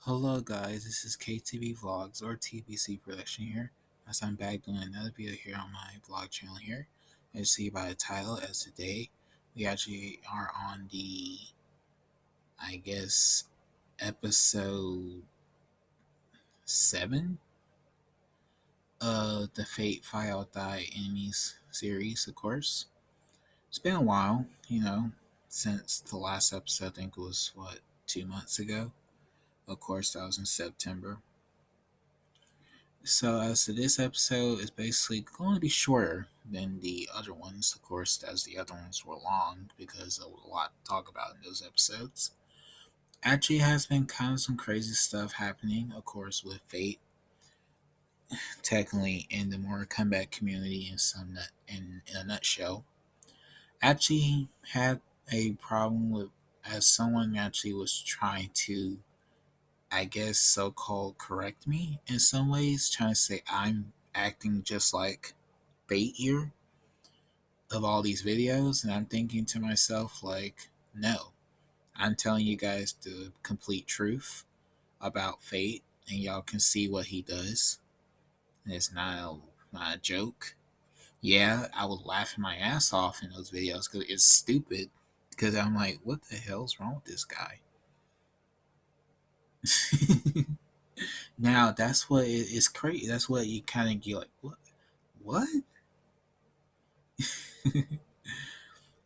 Hello guys, this is KTV Vlogs or TBC Production here, as I'm back doing another video here on my vlog channel here. As you see by the title, as today we actually are on the, I guess, episode 7 of the Fate File Die Enemies series, of course. It's been a while, since the last episode. I think it was, 2 months ago? Of course, that was in September. So as to this episode is basically going to be shorter than the other ones, of course, as the other ones were long because there was a lot to talk about in those episodes. Actually, has been kind of some crazy stuff happening, of course, with Fate, technically in the more comeback community in a nutshell. Actually, had a problem with as someone actually was trying to, I guess, so called correct me in some ways, trying to say I'm acting just like Fate here of all these videos, and I'm thinking to myself, like, no, I'm telling you guys the complete truth about Fate, and y'all can see what he does, and it's not a joke. Yeah, I was laughing my ass off in those videos because it's stupid. Because I'm like, what the hell's wrong with this guy? Now that's what it's crazy. That's what you kind of get like, what? What?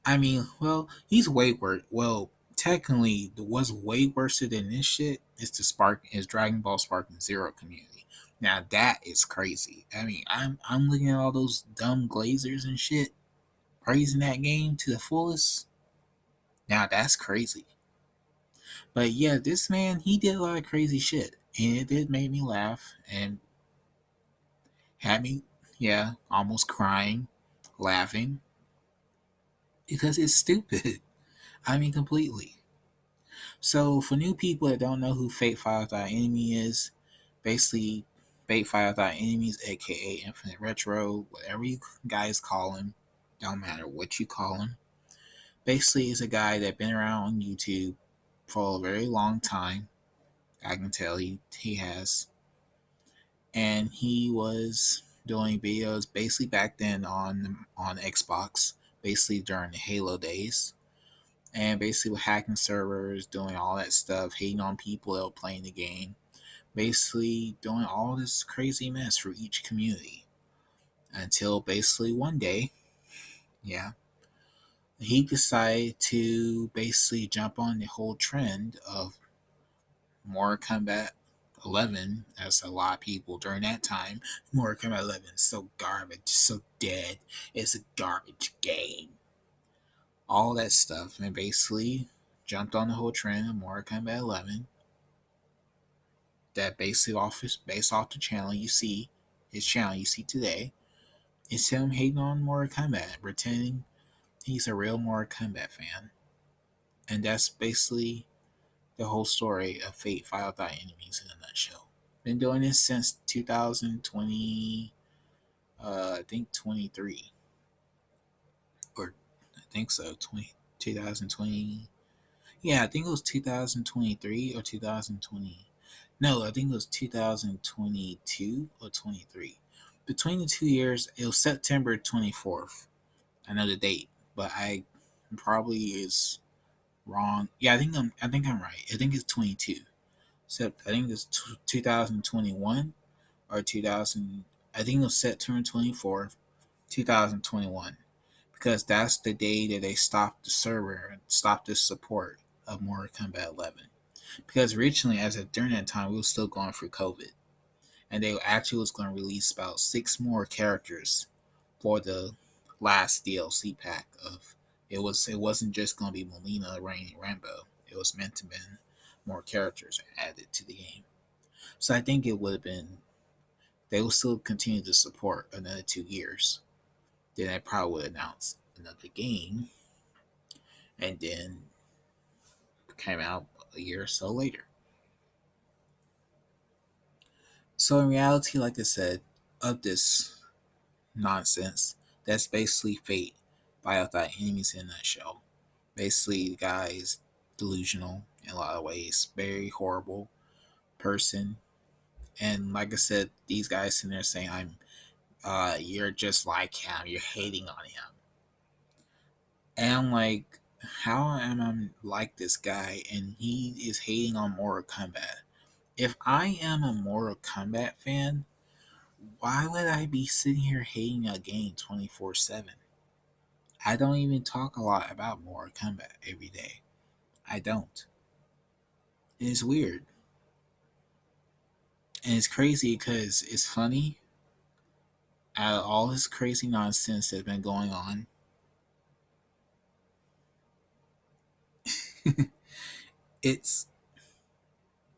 I mean, well, he's way worse. Well, technically, what's way worse than this shit is Dragon Ball Sparking Zero community. Now that is crazy. I mean, I'm looking at all those dumb glazers and shit praising that game to the fullest. Now that's crazy. But yeah, this man he did a lot of crazy shit, and it did make me laugh and had me, yeah, almost crying, laughing because it's stupid. I mean, completely. So, for new people that don't know who Fate Files Enemy is, basically, Fate Files Enemies, aka Infinite Retro, whatever you guys call him, don't matter what you call him. Basically, is a guy that been around on YouTube for a very long time. I can tell he has, and he was doing videos basically back then on Xbox, basically during the Halo days and basically with hacking servers, doing all that stuff, hating on people that were playing the game, basically doing all this crazy mess for each community. Until basically one day, yeah, he decided to basically jump on the whole trend of Mortal Kombat 11, as a lot of people during that time, Mortal Kombat 11 is so garbage, so dead, it's a garbage game. All that stuff, and basically jumped on the whole trend of Mortal Kombat 11, that based off the channel you see, his channel you see today, is him hating on Mortal Kombat, pretending he's a real Mortal Kombat fan. And that's basically the whole story of Fate File Die Enemies in a nutshell. Been doing this since 2020, I think 23, or I think so, 2020. Yeah, I think it was 2023 or 2020. No, I think it was 2022 or 23. Between the 2 years, it was September 24th. I know the date, but I probably is wrong. Yeah, I think I'm right. I think it's 22. I think it's 2021 or 2000. I think it was September 24th, 2021, because that's the day that they stopped the server and stopped the support of Mortal Kombat 11. Because originally, as of during that time, we were still going through COVID, and they actually was going to release about 6 more characters for the last DLC pack. Of it wasn't just going to be Molina, Rain, and Rambo. It was meant to be more characters added to the game. So I think it would have been they will still continue to support another 2 years. Then I probably would announce another game, and then came out a year or so later. So in reality, like I said, of this nonsense, that's basically Fate by Without Enemies in a nutshell. Basically, the guy is delusional in a lot of ways, very horrible, person. And like I said, these guys sitting there saying, you're just like him, you're hating on him. And I'm like, how am I like this guy and he is hating on Mortal Kombat? If I am a Mortal Kombat fan, why would I be sitting here hating a game 24/7? I don't even talk a lot about Mortal Kombat every day. I don't. It's weird. And it's crazy because it's funny. Out of all this crazy nonsense that's been going on, it's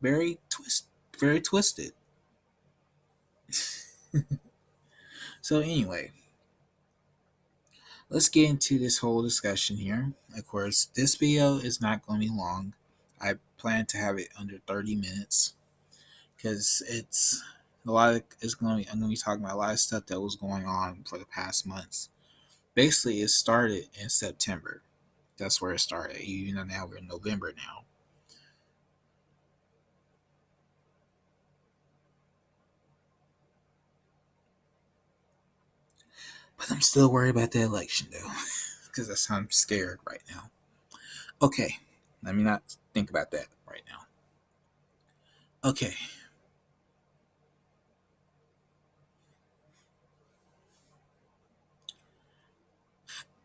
very twisted. So anyway, let's get into this whole discussion here. Of course, this video is not going to be long. I plan to have it under 30 minutes because it's a lot of I'm going to be talking about a lot of stuff that was going on for the past months. Basically, it started in September. That's where it started. Now we're in November now. But I'm still worried about the election though, because I'm scared right now. Okay, let me not think about that right now. Okay.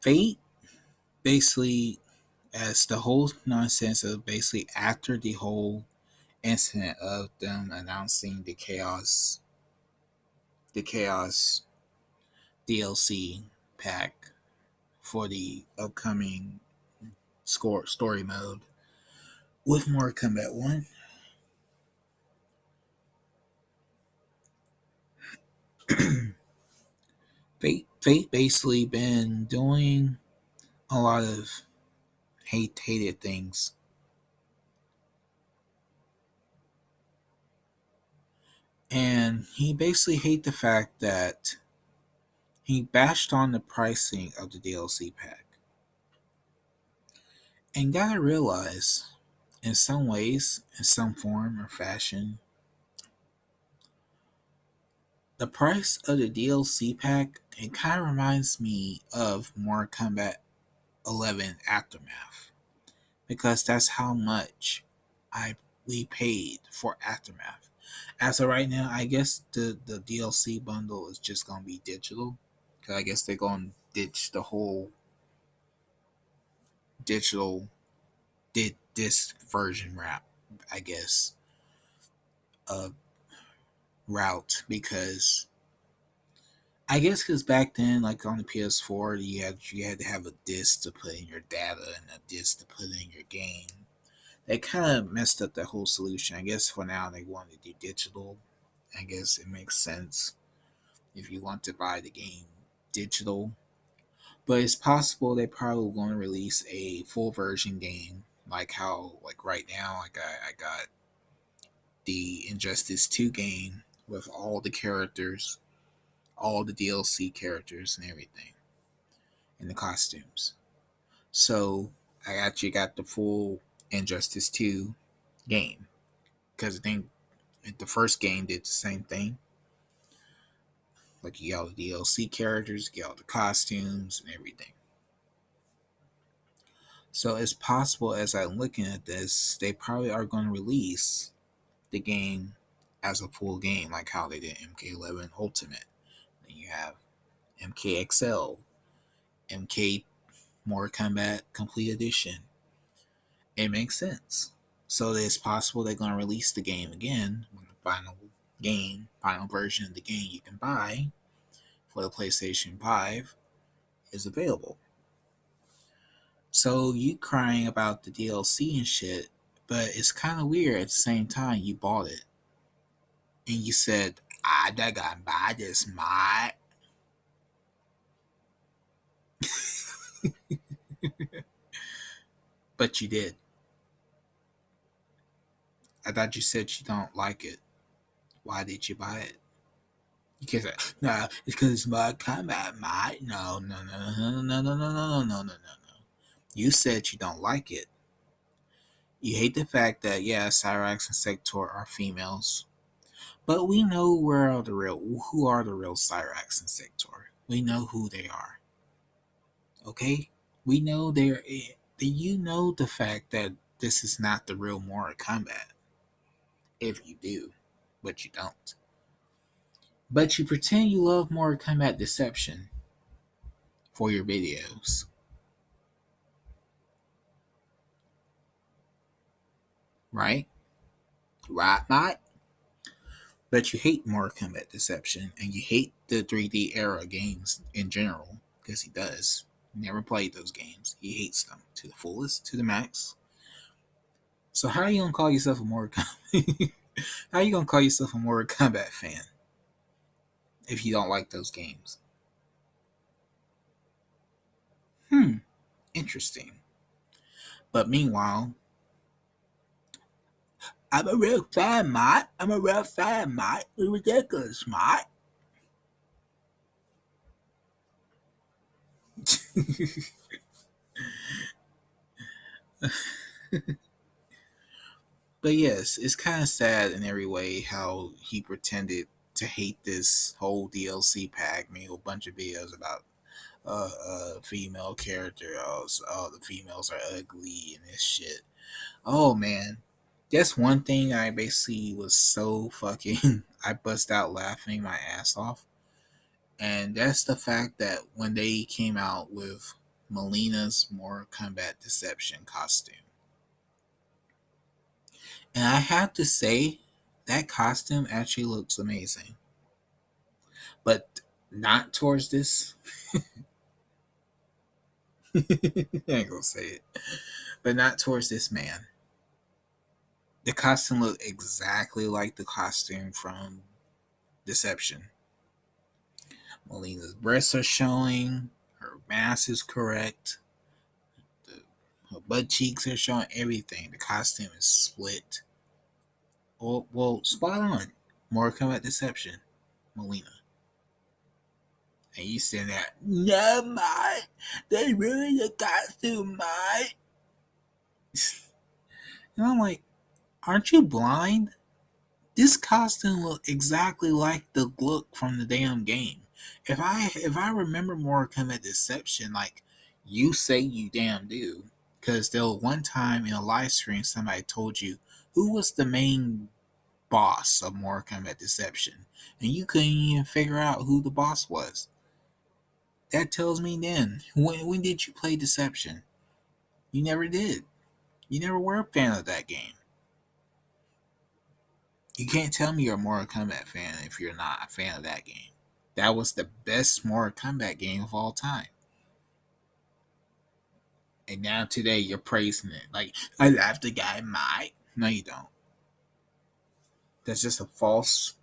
Fate basically, as the whole nonsense of basically after the whole incident of them announcing the chaos DLC pack for the upcoming story mode with Mortal Kombat 1. Fate basically been doing a lot of hated things. And he basically hate the fact that he bashed on the pricing of the DLC pack. And gotta realize, in some ways, in some form or fashion, the price of the DLC pack, it kind of reminds me of Mortal Kombat 11 Aftermath. Because that's how much we paid for Aftermath. As of right now, I guess the DLC bundle is just gonna be digital. Cause I guess they're gonna ditch the whole digital did this version I guess, uh, route, because back then, like on the PS4, you had to have a disc to put in your data and a disc to put in your game. They kind of messed up the whole solution. I guess for now they want to do digital. I guess it makes sense if you want to buy the game digital. But it's possible they probably want to release a full version game, like how like right now I got the Injustice 2 game with all the characters, all the DLC characters and everything, and the costumes. So I actually got the full Injustice 2 game because I think the first game did the same thing. Like you got all the DLC characters, you got all the costumes and everything. So it's possible as I'm looking at this, they probably are going to release the game as a full game, like how they did MK11 Ultimate. Then you have MKXL, MK Mortal Kombat Complete Edition. It makes sense. So it's possible they're going to release the game again when the final version of the game you can buy for the PlayStation 5 is available. So you crying about the DLC and shit, but it's kind of weird at the same time you bought it and you said, I gotta buy this mod. But you did. I thought you said you don't like it. Why did you buy it? You can't say, no, it's because it's Mortal Kombat mod. No, no, no, no, no, no, no, no, no, no, no, no, no. You said you don't like it. You hate the fact that, yeah, Cyrax and Sector are females, but we know who are the real Cyrax and Sector. We know who they are. Okay, we know they're. Do you know the fact that this is not the real Mortal Kombat? If you do, but you don't. But you pretend you love Mortal Kombat Deception for your videos, right? Right, not. But you hate Mortal Kombat Deception and you hate the 3D era games in general because he does. He never played those games. He hates them to the fullest, to the max. So how are you gonna call yourself a Mortal Kombat? How are you gonna call yourself a Mortal Kombat fan if you don't like those games? Hmm, interesting. But meanwhile, I'm a real fan, mate. I'm a real fan, mate. You're ridiculous, mate. But yes, it's kind of sad in every way how he pretended to hate this whole DLC pack. Made a bunch of videos about female character. The females are ugly and this shit. Oh man, that's one thing I basically was so fucking. I bust out laughing my ass off, and that's the fact that when they came out with Melina's Mortal Kombat Deception costume. And I have to say, that costume actually looks amazing. But not towards this. I ain't gonna say it. But not towards this man. The costume looked exactly like the costume from Deception. Melina's breasts are showing, her mass is correct, the, her butt cheeks are showing, everything. The costume is split. Well, spot on. Mortal Kombat Deception, Melina. And you said that, no, mate, they ruined the costume, mate. And I'm like, aren't you blind? This costume looked exactly like the look from the damn game. If I remember Mortal Kombat Deception, like you say you damn do, because there was one time in a live stream somebody told you who was the main boss of Mortal Kombat Deception, and you couldn't even figure out who the boss was. That tells me then, when did you play Deception? You never did. You never were a fan of that game. You can't tell me you're a Mortal Kombat fan if you're not a fan of that game. That was the best Mortal Kombat game of all time. And now today you're praising it. Like, I love the guy, Mike. No, you don't. That's just a false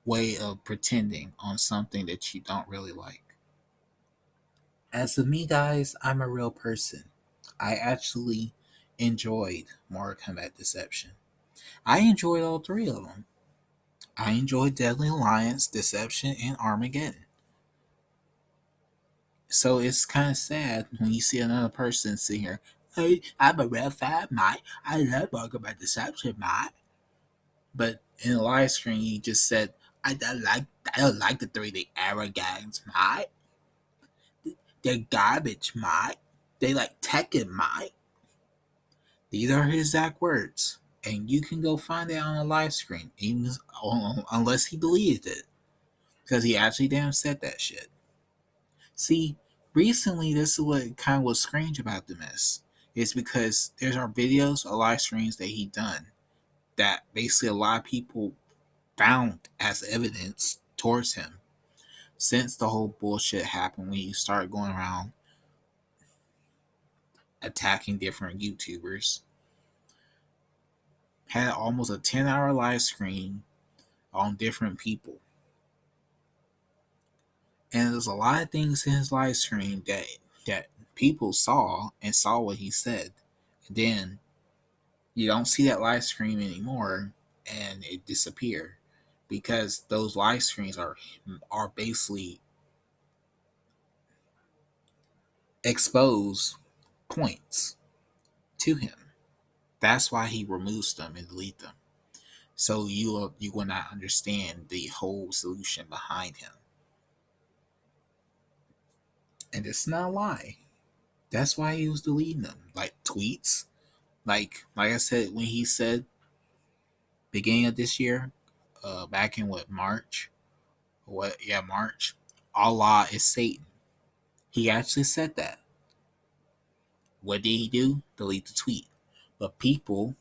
way of pretending on something that you don't really like. As for me, guys, I'm a real person. I actually enjoyed Mortal Kombat Deception. I enjoyed all three of them. I enjoyed Deadly Alliance, Deception, and Armageddon. So it's kind of sad when you see another person sitting here, hey, I'm a real fan, mate. I love Mortal Kombat Deception, mate. But in the live stream, you just said, I don't like the 3D era games, mate. They're garbage, mate. They like Tekken, mate. These are his exact words. And you can go find it on a live stream, even unless he deleted it. Because he actually damn said that shit. See, recently this is what kind of was strange about the mess. Is because there's our videos or live streams that he done that basically a lot of people found as evidence towards him since the whole bullshit happened when he started going around attacking different YouTubers. Had almost a 10-hour live stream on different people. And there's a lot of things in his live stream that people saw and saw what he said. And then you don't see that live stream anymore and it disappeared because those live streams are basically expose points to him. That's why he removes them and delete them. So you will not understand the whole solution behind him. And it's not a lie. That's why he was deleting them. Like tweets. Like I said, when he said beginning of this year, back in what, March? What, yeah, March. Allah is Satan. He actually said that. What did he do? Delete the tweet. But people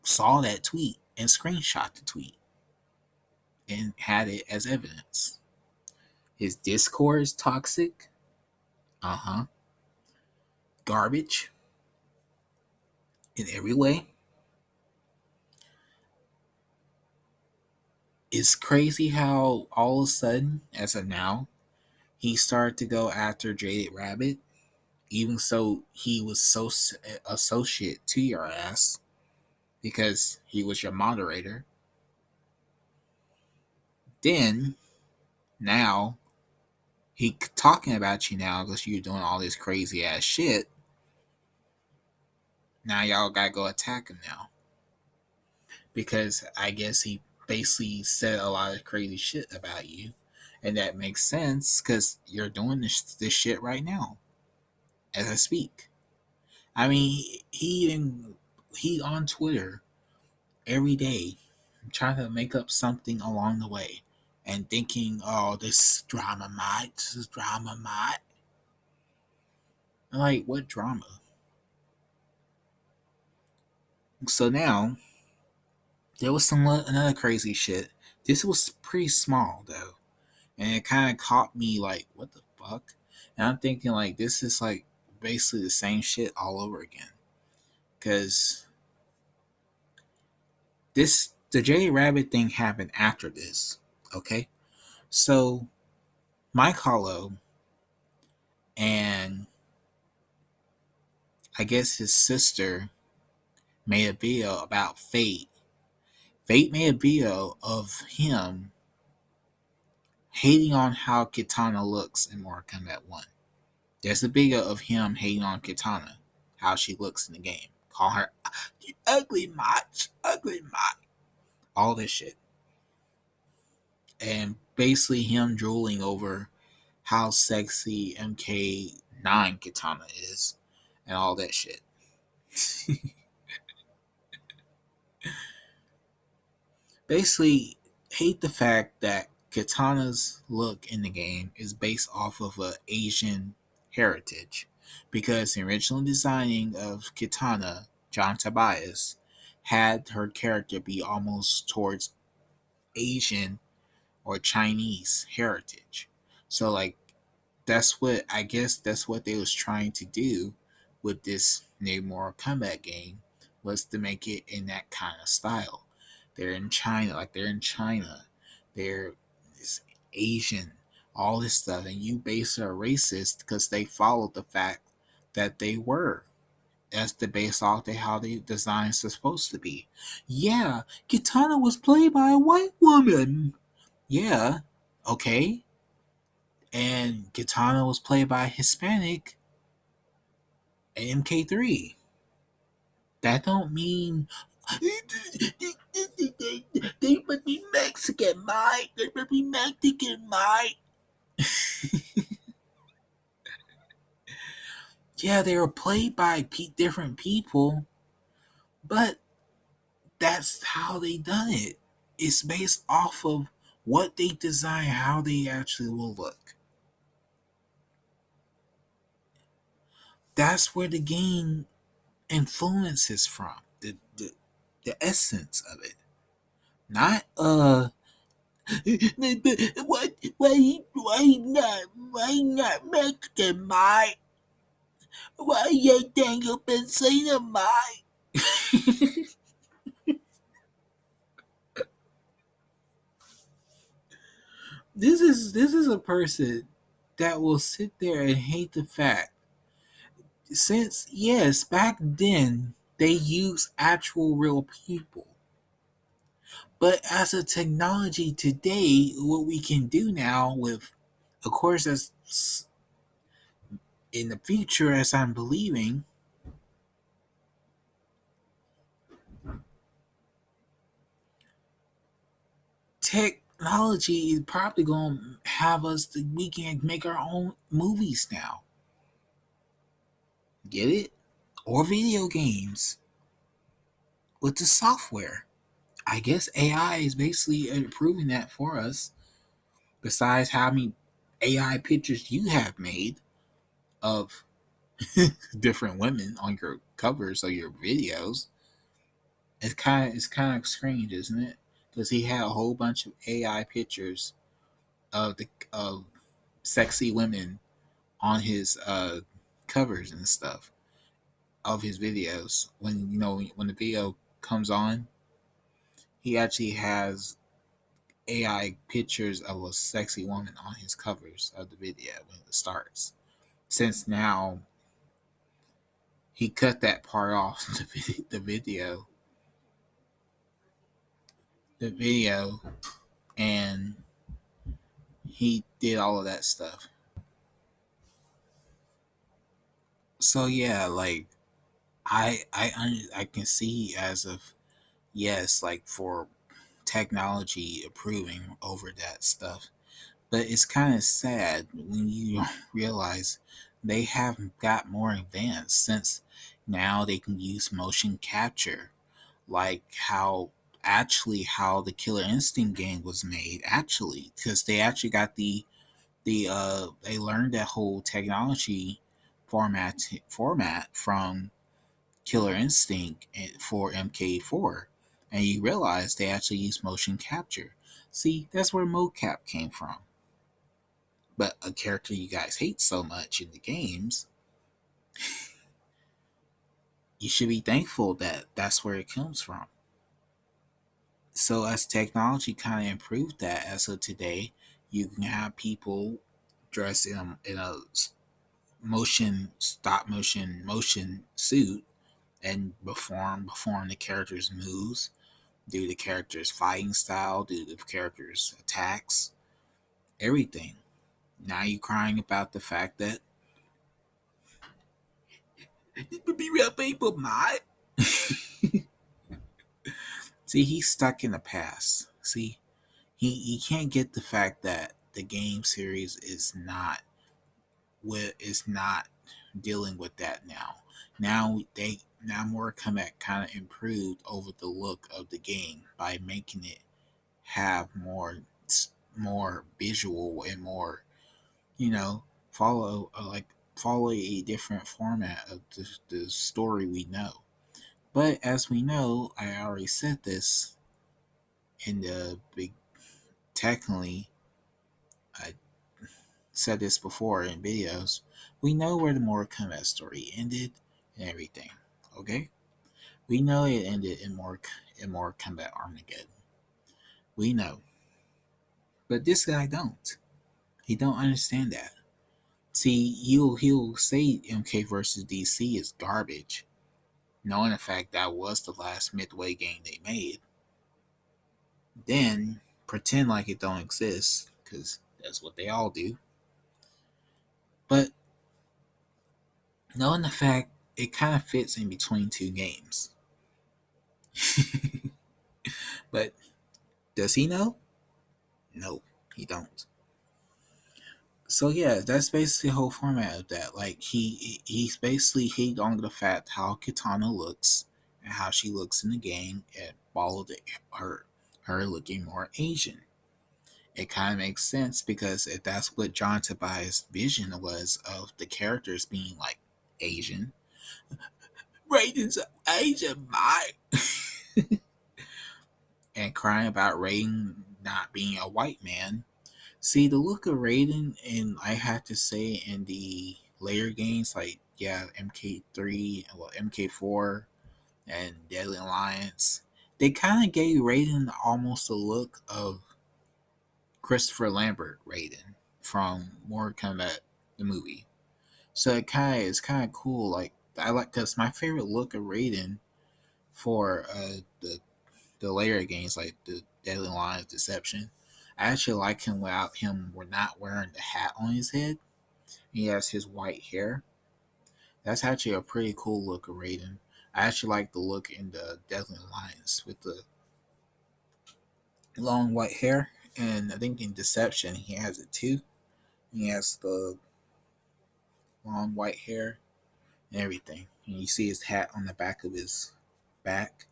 saw that tweet and screenshot the tweet and had it as evidence. His Discord is toxic. Uh huh. Garbage in every way. It's crazy how all of a sudden, as of now, he started to go after Jaded Rabbit. Even so, he was so associate to your ass because he was your moderator. Then now he talking about you now because you're doing all this crazy ass shit. Now y'all gotta go attack him now because I guess he basically said a lot of crazy shit about you, and that makes sense because you're doing this shit right now as I speak. I mean, he on Twitter every day trying to make up something along the way and thinking, oh, this is drama might. Like, what drama? So now there was some another crazy shit. This was pretty small though, and it kind of caught me like, what the fuck? And I'm thinking like, this is like basically the same shit all over again. Because the J Rabbit thing happened after this. Okay, so Mike Hollow and I guess his sister made a video about Fate. Fate made a video of him hating on how Kitana looks in Mortal Kombat 1. There's a video of him hating on Kitana, how she looks in the game. Call her you ugly much, ugly much. All this shit. And basically him drooling over how sexy MK9 Kitana is and all that shit. Basically, hate the fact that Kitana's look in the game is based off of a Asian heritage, because the original designing of Kitana, John Tobias, had her character be almost towards Asian or Chinese heritage. So like that's what they was trying to do with this new Mortal Kombat game, was to make it in that kind of style. They're in China, like they're in China. They're this Asian, all this stuff, and you base are racist because they followed the fact that they were. That's the base off of how the designs are supposed to be. Yeah, Kitana was played by a white woman. Yeah, okay. And Kitana was played by a Hispanic MK3. That don't mean they must be Mexican, Mike. They must be Mexican, Mike. Yeah, they were played by different people, but that's how they done it. It's based off of what they design, how they actually will look. That's where the game influences from. The essence of it. Not why not Mexican, Mike? Why you think you've been saying, Mike? This is a person that will sit there and hate the fact, since yes, back then they used actual real people. But as a technology today, what we can do now with, of course, as in the future, as I'm believing, technology is probably gonna have us we can make our own movies now. Get it? Or video games with the software. I guess AI is basically improving that for us. Besides how many AI pictures you have made of different women on your covers of your videos, it's kind of strange, isn't it? Because he had a whole bunch of AI pictures of sexy women on his covers and stuff of his videos. When the video comes on, he actually has AI pictures of a sexy woman on his covers of the video when it starts. Since now he cut that part off the video, and he did all of that stuff. So yeah, like I can see as of yes, like for technology improving over that stuff. But it's kind of sad when you realize they have got more advanced since now they can use motion capture, like how the Killer Instinct game was made actually, because they actually got they learned that whole technology format from Killer Instinct for MK4, and you realize they actually use motion capture. See, that's where mocap came from. But a character you guys hate so much in the games, you should be thankful that that's where it comes from. So as technology kind of improved that as of today, you can have people dressed in a motion suit and perform the character's moves, do the character's fighting style, do the character's attacks, everything. Now you crying about the fact that it be real people, not. See, he's stuck in the past. See, he can't get the fact that the game series is not dealing with that now. Now Mortal Kombat kind of improved over the look of the game by making it have more visual and more you know follow a different format of the story we know. But as we know, I already said this in the big technically I said this before in videos. We know where the Mortal Kombat story ended and everything. Okay? We know it ended in Mortal Kombat Armageddon. We know. But this guy don't. He don't understand that. See, he'll say MK versus DC is garbage, knowing the fact that was the last Midway game they made. Then pretend like it don't exist, because that's what they all do. But knowing the fact it kind of fits in between two games. But does he know? No, he don't. So yeah, that's basically the whole format of that. Like he's basically hate on the fact how Katana looks and how she looks in the game and followed her looking more Asian. It kind of makes sense because if that's what John Tobias' vision was of the characters being like Asian, Raiden's Asian, Mike, and crying about Raiden not being a white man. See, the look of Raiden, and I have to say, in the later games, like, yeah, MK3, well, MK4, and Deadly Alliance, they kind of gave Raiden almost a look of Christopher Lambert Raiden from Mortal Kombat, the movie. So it's kind of cool. Like, I like, because my favorite look of Raiden for the later games, like the Deadly Alliance Deception, I actually like him without him we're not wearing the hat on his head. He has his white hair. That's actually a pretty cool look of Raiden. I actually like the look in the Deadly Alliance with long white hair, and I think in Deception he has it too. He has the long white hair and everything, and you see his hat on the back of his back.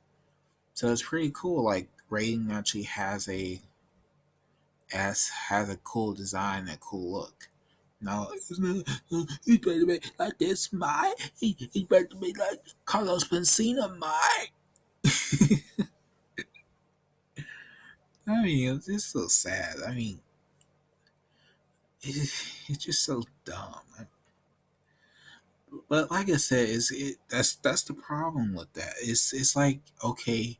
So it's pretty cool. Like Raiden actually has a cool design and a cool look. No, he's better to be like this, my. He's better to be like Carlos Benzina, my. I mean, it's just so sad. I mean, it's just so dumb. But like I said, that's the problem with that. It's like okay,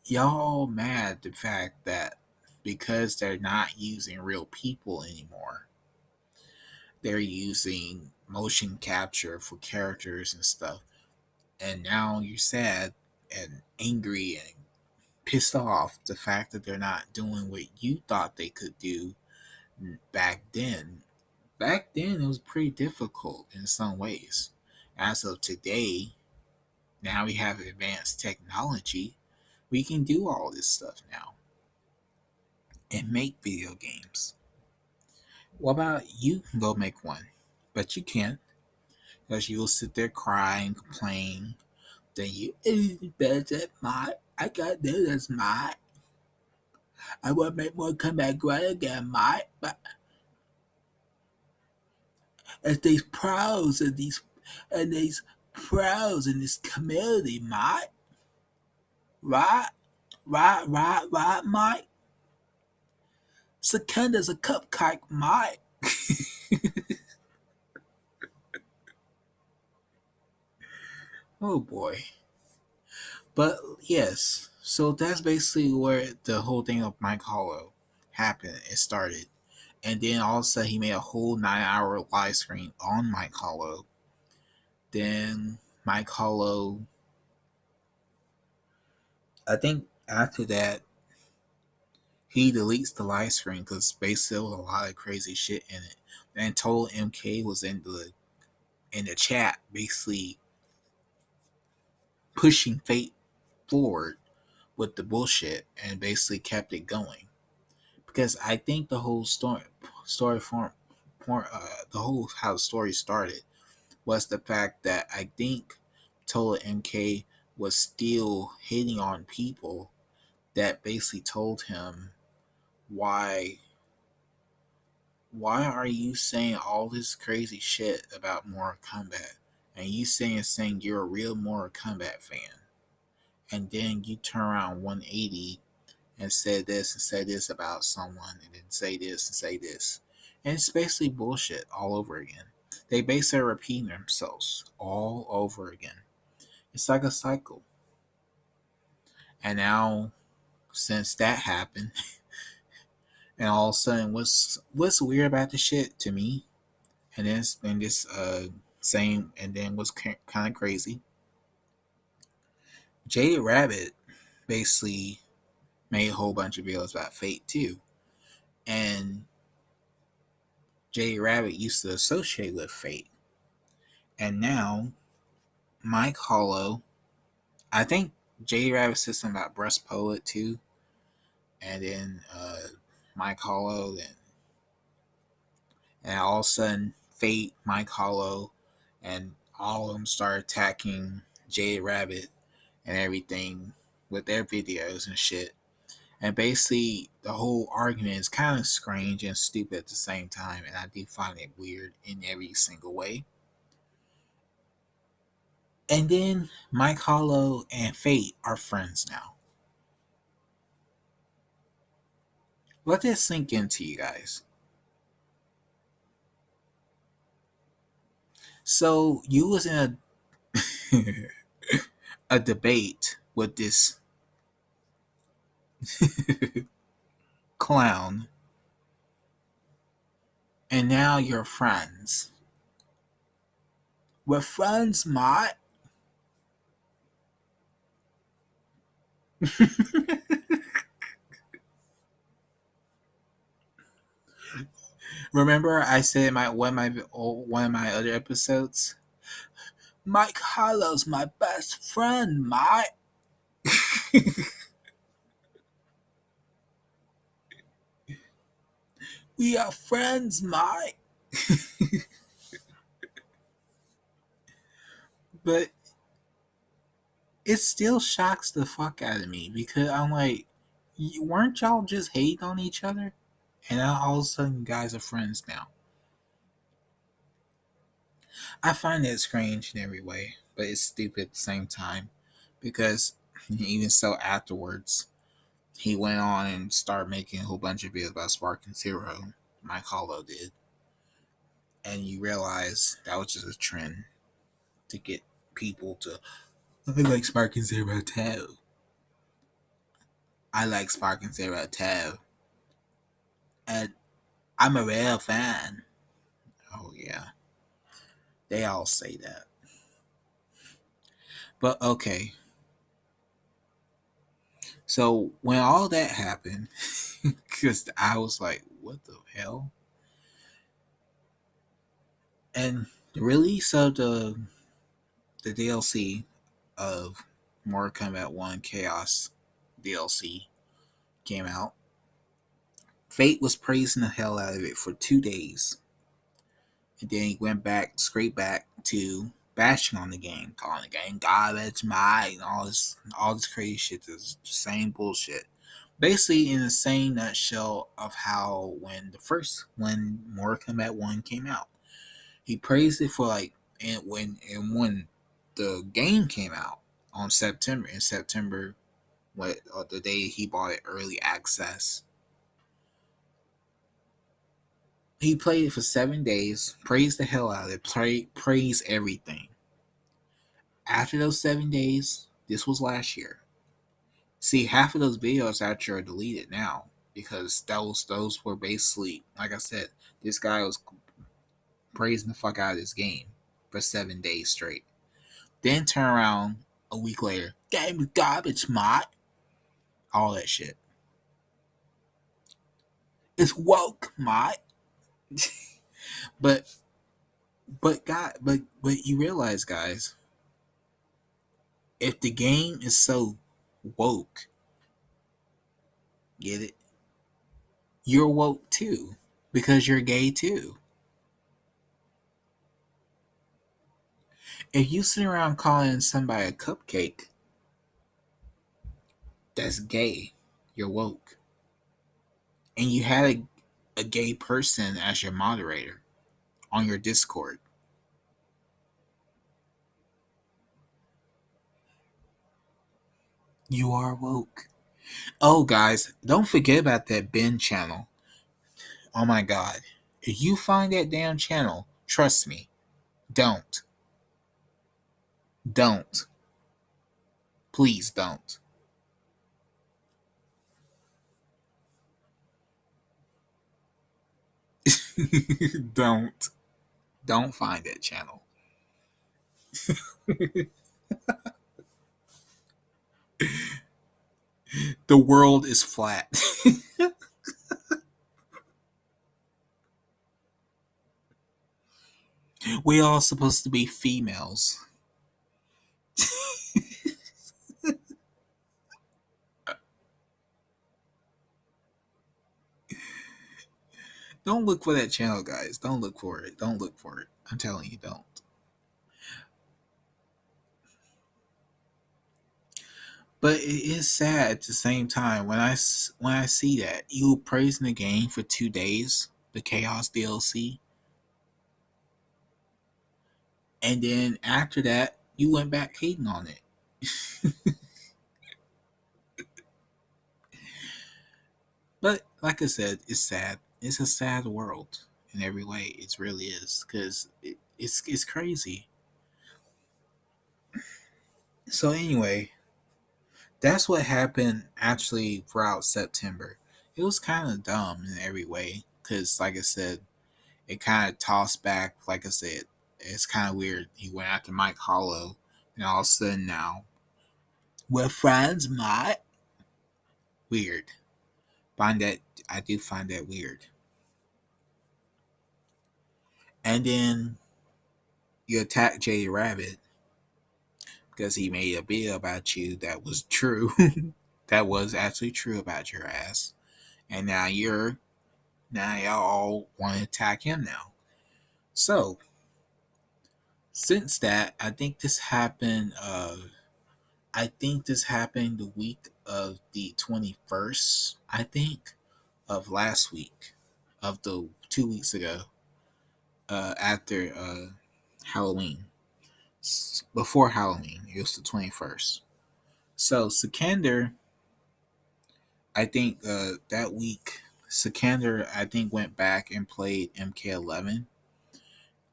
y'all mad the fact that because they're not using real people anymore, they're using motion capture for characters and stuff, and now you're sad and angry and pissed off the fact that they're not doing what you thought they could do back then. Back then, it was pretty difficult in some ways. As of today, now we have advanced technology. We can do all this stuff now and make video games. What about you can go make one? But you can't because you will sit there cry and complain. Then you, better my, I got this as my, I want to make one come back right again, my. But as these pros and these pros in this community, my, right, right, my. Secunda's a cupcake, my. Oh boy. But yes, so that's basically where the whole thing of Mike Hollow happened. It started. And then all of a sudden he made a whole 9 hour live stream on Mike Hollow. Then Mike Hollow, I think after that, he deletes the live stream because basically there was a lot of crazy shit in it. And Total MK was in the chat basically pushing Fate forward with the bullshit and basically kept it going. Because I think the whole story form, the whole how the story started was the fact that I think Tola MK was still hitting on people that basically told him why are you saying all this crazy shit about Mortal Kombat and you saying you're a real Mortal Kombat fan and then you turn around 180 and said this about someone and then say this and say this. And it's basically bullshit all over again. They basically repeating themselves all over again. It's like a cycle. And now since that happened, and all of a sudden what's weird about the shit to me, and this same and then what's kind of crazy. Jade Rabbit basically made a whole bunch of videos about Fate too. And Jade Rabbit used to associate with Fate. And now Mike Hollow, I think J Rabbit said something about Breast Poet too, and then Mike Hollow, and all of a sudden Fate, Mike Hollow, and all of them start attacking J Rabbit and everything with their videos and shit. And basically, the whole argument is kind of strange and stupid at the same time, and I do find it weird in every single way. And then Mike Hollow and Fate are friends now. Let this sink into you guys. So you was in a a debate with this clown, and now you're friends. We're friends, Mott. Remember, I said in my one of my other episodes, Mike Hollow's my best friend, Mott. We are friends, Mike. But it still shocks the fuck out of me because I'm like, weren't y'all just hating on each other? And now all of a sudden, you guys are friends now. I find that strange in every way, but it's stupid at the same time because even so, afterwards, he went on and started making a whole bunch of videos about Sparking Zero. Mike Hollow did, and you realize that was just a trend to get people to. I like Sparking Zero too. I like Sparking Zero too, and I'm a real fan. Oh yeah, they all say that. But okay, so when all that happened, because I was like, what the hell? And the release of the DLC of Mortal Kombat 1 Chaos DLC came out. Fate was praising the hell out of it for 2 days. And then he went back, straight back to bashing on the game, calling the game garbage, and all this crazy shit. This same bullshit. Basically, in the same nutshell of how when Mortal Kombat 1 came out, he praised it for like, and when the game came out in September, what the day he bought it early access, he played it for 7 days, praised the hell out of it, praised everything. After those 7 days, this was last year. See, half of those videos actually are deleted now because those were basically, like I said, this guy was praising the fuck out of this game for 7 days straight. Then turn around a week later, game is garbage, mod, all that shit. It's woke, mod. but but you realize, guys, if the game is so woke, get it? You're woke too because you're gay too. If you sit around calling somebody a cupcake, that's gay. You're woke. And you had a gay person as your moderator on your Discord. You are woke. Oh, guys, don't forget about that Ben channel. Oh my god. If you find that damn channel, trust me, don't. Don't. Please don't. Don't. Don't find that channel. The world is flat. We all supposed to be females. Don't look for that channel, guys. Don't look for it. Don't look for it. I'm telling you, don't. But it is sad at the same time when I see that you were praising the game for 2 days, the Chaos DLC, and then after that you went back hating on it. But like I said, it's sad. It's a sad world in every way. It really is because it's crazy. So anyway, that's what happened actually throughout September. It was kind of dumb in every way because, like I said, it kind of tossed back. Like I said, it's kind of weird. He went after Mike Hollow, and all of a sudden now we're friends, Mike. Weird. Find that I do find that weird. And then you attack Jay Rabbit because he made a video about you that was true. That was actually true about your ass. And now you're Now y'all all want to attack him now. So since that, I think this happened. I think this happened the week of the 21st. I think of last week, of the 2 weeks ago, after Halloween. Before Halloween, it was the 21st. So Sikander, I think that week, Sikander, I think went back and played MK11,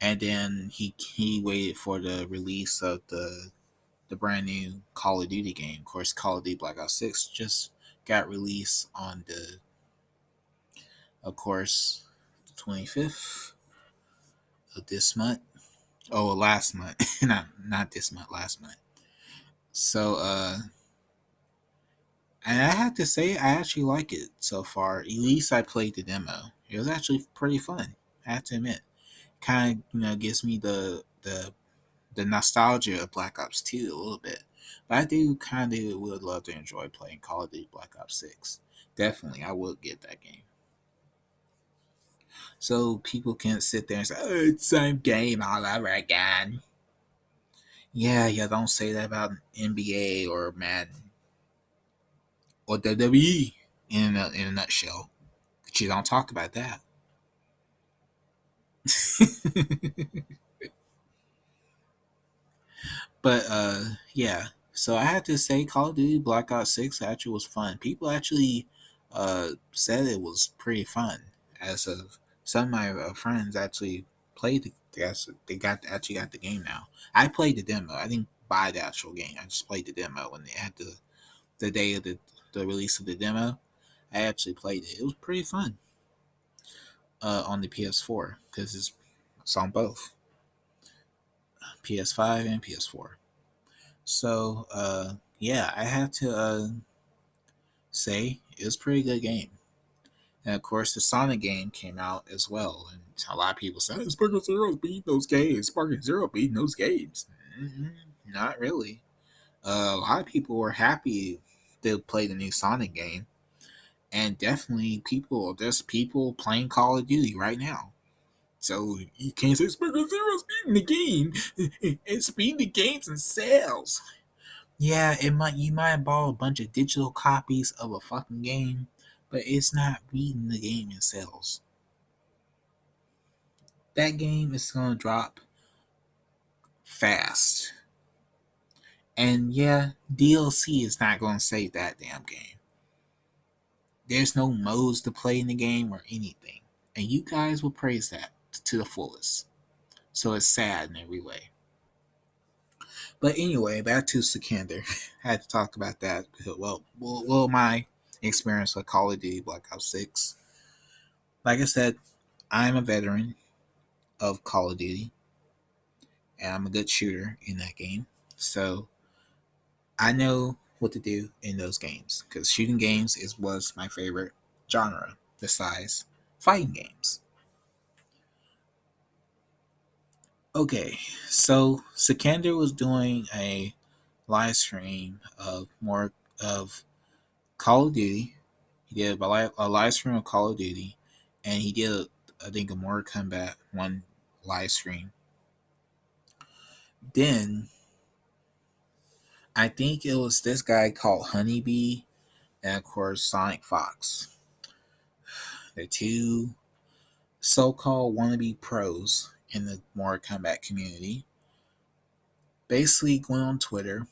and then he waited for the release of the brand new Call of Duty game. Of course, Call of Duty Black Ops 6 just got released on the, of course, the 25th of this month. Oh, last month, not this month, last month. So, and I have to say, I actually like it so far. At least I played the demo. It was actually pretty fun. I have to admit, kind of gives me the nostalgia of Black Ops 2 a little bit. But I do kind of would love to enjoy playing Call of Duty Black Ops 6. Definitely, I would get that game. So people can't sit there and say, oh, it's the same game all over again. Yeah, yeah, don't say that about NBA or Madden or WWE in a nutshell. But you don't talk about that. But yeah. So I had to say Call of Duty Black Ops 6 actually was fun. People actually said it was pretty fun. As of some of my friends actually played they got actually got the game now. I played the demo. I didn't buy the actual game. I just played the demo when they had the day of the release of the demo. I actually played it. It was pretty fun on the PS4 because it's on both PS5 and PS4. So yeah, I have to say it was a pretty good game. And of course, the Sonic game came out as well, and a lot of people said Sparking Zero's beating those games. Sparking Zero beating those games. Not really. A lot of people were happy to play the new Sonic game, and definitely there's people playing Call of Duty right now. So you can't say Sparking Zero's beating the game. It's beating the games in sales. Yeah, it might you might buy a bunch of digital copies of a fucking game, but it's not beating the game in sales. That game is gonna drop fast. And yeah, DLC is not gonna save that damn game. There's no modes to play in the game or anything. And you guys will praise that to the fullest. So it's sad in every way. But anyway, back to Sikander. I had to talk about that. My experience with Call of Duty Black Ops 6. Like I said, I'm a veteran of Call of Duty, and I'm a good shooter in that game. So I know what to do in those games because shooting games was my favorite genre besides fighting games. Okay, so Sikander was doing a live stream of more of Call of Duty. He did a live stream of Call of Duty, and he did I think a Mortal Kombat one live stream. Then I think it was this guy called Honeybee and of course Sonic Fox. The two so-called wannabe pros in the Mortal Kombat community basically went on Twitter,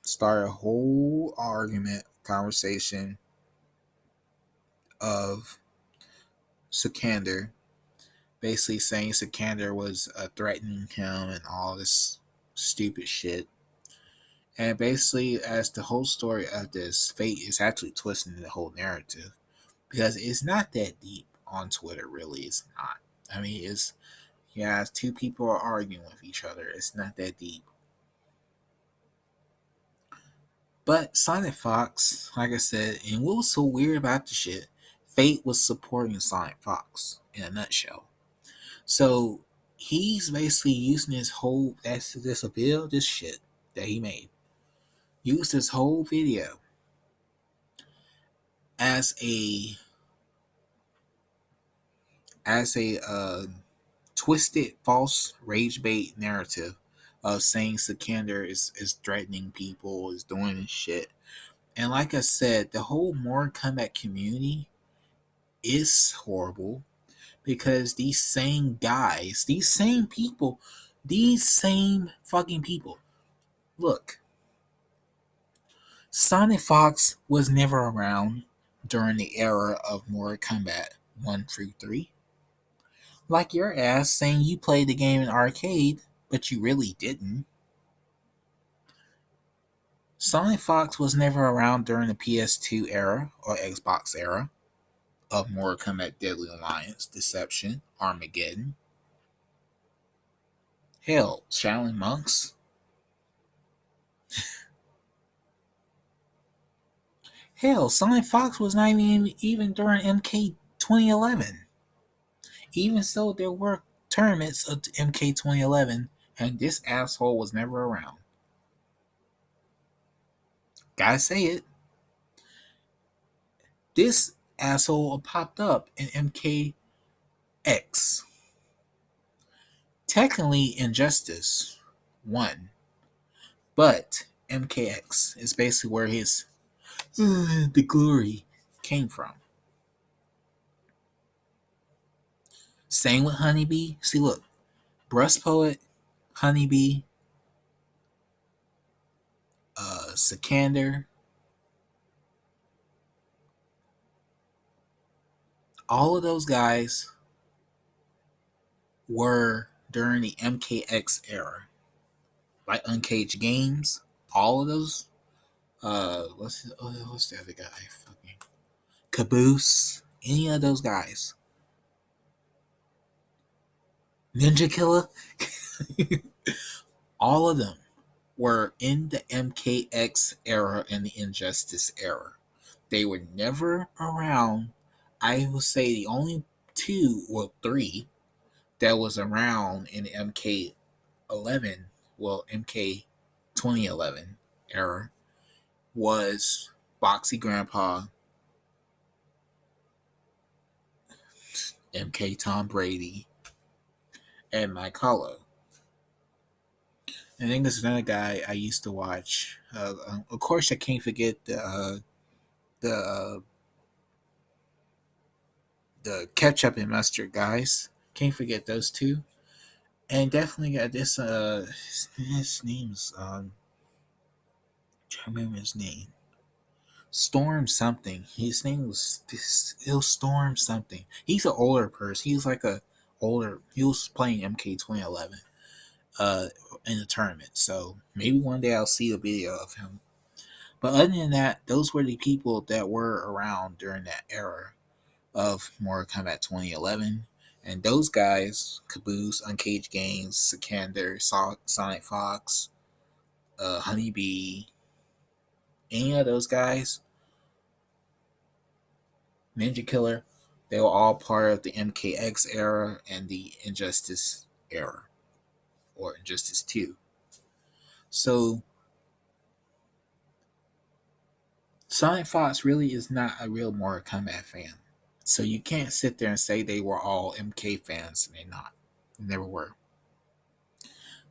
started a whole argument, conversation of Sikander, basically saying Sikander was threatening him and all this stupid shit. And basically, as the whole story of this, Fate is actually twisting the whole narrative because it's not that deep on Twitter. Really, it's not. I mean, it's yeah, it's two people are arguing with each other. It's not that deep. But Sonic Fox, like I said, and what was so weird about the shit, Fate was supporting Sonic Fox in a nutshell. So he's basically using his whole this video, this shit that he made, used his whole video as a as a twisted, false rage bait narrative of saying Sikander is threatening people, is doing this shit. And like I said, the whole Mortal Kombat community is horrible because these same guys, these same people, these same fucking people. Look, Sonic Fox was never around during the era of Mortal Kombat 1 through 3. Like your ass saying you played the game in arcade, but you really didn't. Sonic Fox was never around during the PS2 era or Xbox era of Mortal Kombat Deadly Alliance, Deception, Armageddon. Hell, Shaolin Monks. Hell, Sonic Fox was not even during MK 2011. Even so, there were tournaments of MK 2011, and this asshole was never around. Gotta say it. This asshole popped up in MKX. Technically, Injustice won, but MKX is basically where his the glory came from. Same with Honeybee. See, look, Breast Poet, Honeybee, Sikander, all of those guys were during the MKX era, like Uncaged Games. All of those. What's the other guy? Fucking Caboose. Any of those guys. Ninja Killer. All of them were in the MKX era and the Injustice era. They were never around. I would say the only two, well, three that was around in the MK11, well, MK 2011 era was Boxy Grandpa, MK Tom Brady, and Mike Hollow. I think there's another guy I used to watch. Of course, I can't forget the the ketchup and mustard guys. Can't forget those two. And definitely got this. His name's I remember his name. Storm something. His name was this. It was Storm something. He's an older person. He was like a older. He was playing MK 2011 uh in the tournament. So maybe one day I'll see a video of him. But other than that, those were the people that were around during that era of Mortal Kombat 2011. And those guys, Caboose, Uncaged Games, Sikander, Sonic Fox, Honeybee, any of those guys, Ninja Killer, they were all part of the MKX era and the Injustice era, or Injustice 2. So, Sonic Fox really is not a real Mortal Kombat fan. So, you can't sit there and say they were all MK fans, and they're not. They never were.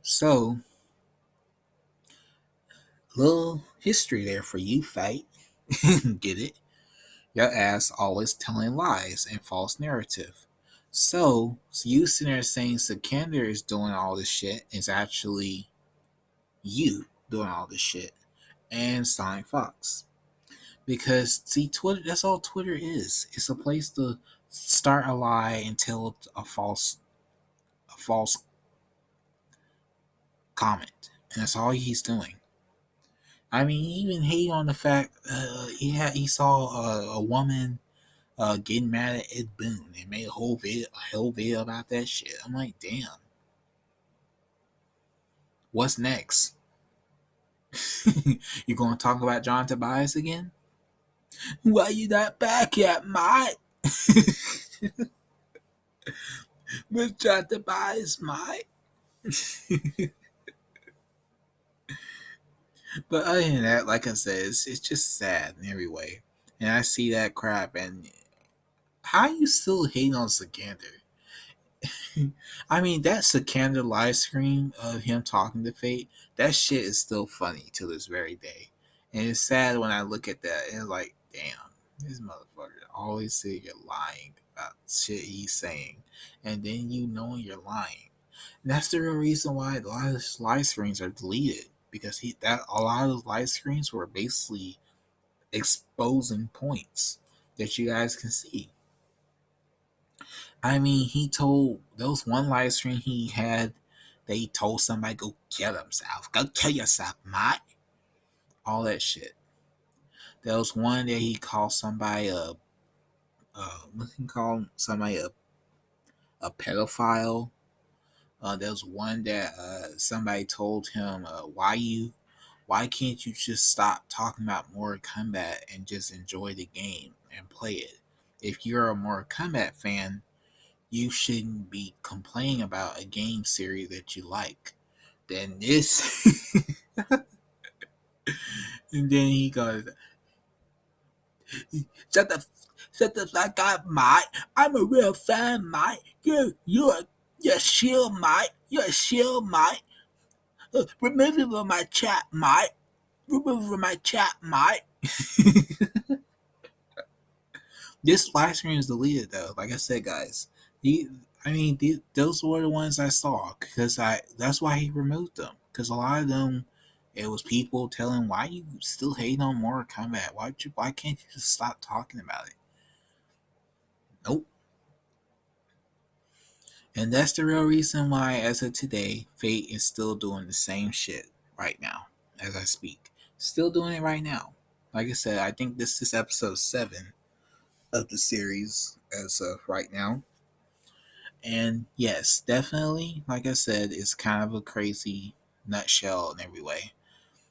So, little history there for you, fight. Get it? Your ass always telling lies and false narrative. So you sitting there saying Sikander is doing all this shit is actually you doing all this shit and Sonic Fox. Because see, Twitter, that's all Twitter is. It's a place to start a lie and tell a false comment. And that's all he's doing. I mean, he even hate on the fact he saw a woman getting mad at Ed Boon and made a whole video about that shit. I'm like, damn. What's next? You gonna talk about John Tobias again? Why you not back yet, mate? With John Tobias, mate. But other than that, like I said, it's just sad in every way. And I see that crap, and how you still hating on Sikander? I mean, that's a candid live stream of him talking to Fate. That shit is still funny to this very day. And it's sad when I look at that. It's like, damn, this motherfucker always say you're lying about shit he's saying. And then you know you're lying. And that's the real reason why a lot of his live streams are deleted. Because a lot of those live streams were basically exposing points that you guys can see. I mean, he told there was one live stream he had that he told somebody go kill himself, go kill yourself, mate. All that shit. There was one that he called somebody what can he call somebody a pedophile. There was one that somebody told him, why can't you just stop talking about Mortal Kombat and just enjoy the game and play it? If you're a Mortal Kombat fan, you shouldn't be complaining about a game series that you like. Then this, and then he goes, "Shut the, shut the fuck up, mate. I'm a real fan, mate. You're a shield, mate. You're a shield, mate. Remove it from my chat, mate. Remove it from my chat, mate." This live stream is deleted though. Like I said, guys, he, those were the ones I saw because I. That's why he removed them because a lot of them, it was people telling why you still hate on Mortal Kombat. Why can't you just stop talking about it? Nope. And that's the real reason why, as of today, Fate is still doing the same shit right now as I speak. Still doing it right now. Like I said, I think this is episode 7 of the series as of right now. And yes, definitely, like I said, it's kind of a crazy nutshell in every way.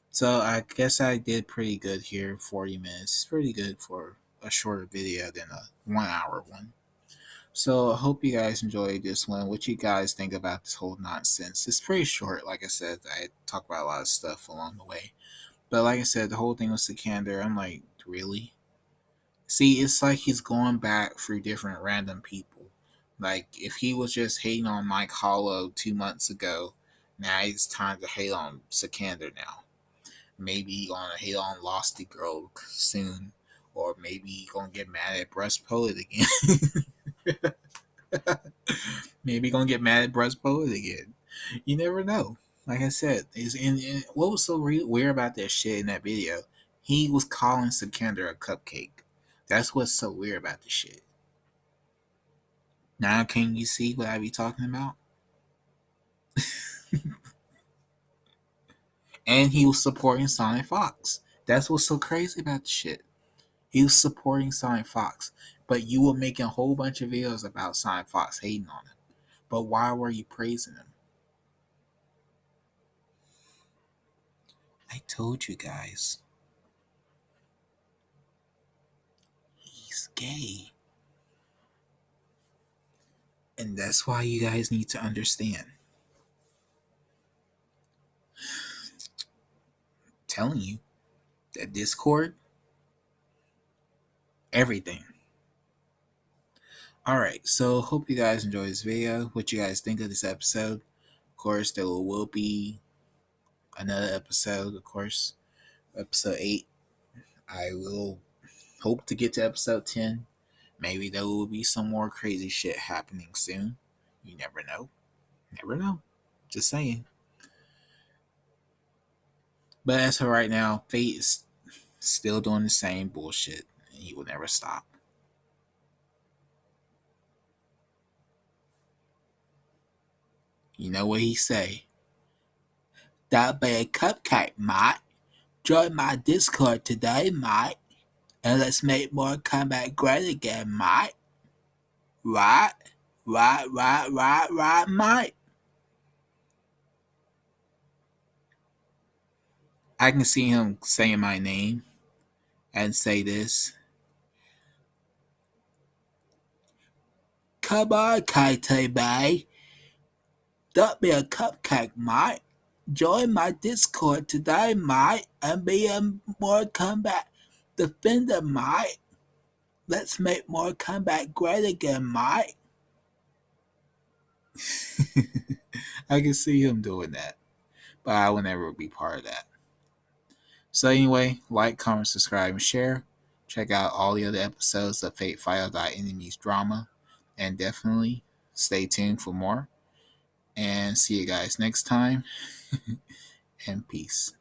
So I guess I did pretty good here. 40 minutes. It's pretty good for a shorter video than a 1 hour one. So I hope you guys enjoyed this one. What you guys think about this whole nonsense? It's pretty short. Like I said, I talk about a lot of stuff along the way. But like I said, the whole thing with Sikander, I'm like, really? See, it's like he's going back through different random people. Like, if he was just hating on Mike Hollow 2 months ago, now it's time to hate on Sikander now. Maybe he gonna hate on Losty Girl soon. Or maybe he gonna get mad at Breast Poet again. Maybe he gonna get mad at Breast Poet again. You never know. Like I said, what was so weird about that shit in that video? He was calling Sikander a cupcake. That's what's so weird about the shit. Now, can you see what I be talking about? And he was supporting Sonic Fox. That's what's so crazy about the shit. He was supporting Sonic Fox, but you were making a whole bunch of videos about Sonic Fox hating on him. But why were you praising him? I told you guys. He's gay. And that's why you guys need to understand. I'm telling you that Discord, everything. Alright, so hope you guys enjoy this video. What you guys think of this episode. Of course, there will be another episode, of course. Episode 8. I will hope to get to episode 10. Maybe there will be some more crazy shit happening soon. You never know. Never know. Just saying. But as for right now, Fate is still doing the same bullshit, and he will never stop. You know what he say? That be a cupcake, mate. Join my Discord today, mate. And let's make more Kombat great again, mate. Right? Right, mate. I can see him saying my name and say this. Come on, Kaite Bay. Don't be a cupcake, mate. Join my Discord today, mate, and be a more Kombat defender, mate. Let's make more Kombat great again, mate. I can see him doing that, but I will never be part of that. So anyway, like, comment, subscribe, and share. Check out all the other episodes of Fate File Enemies drama, and definitely stay tuned for more. And see you guys next time. And peace.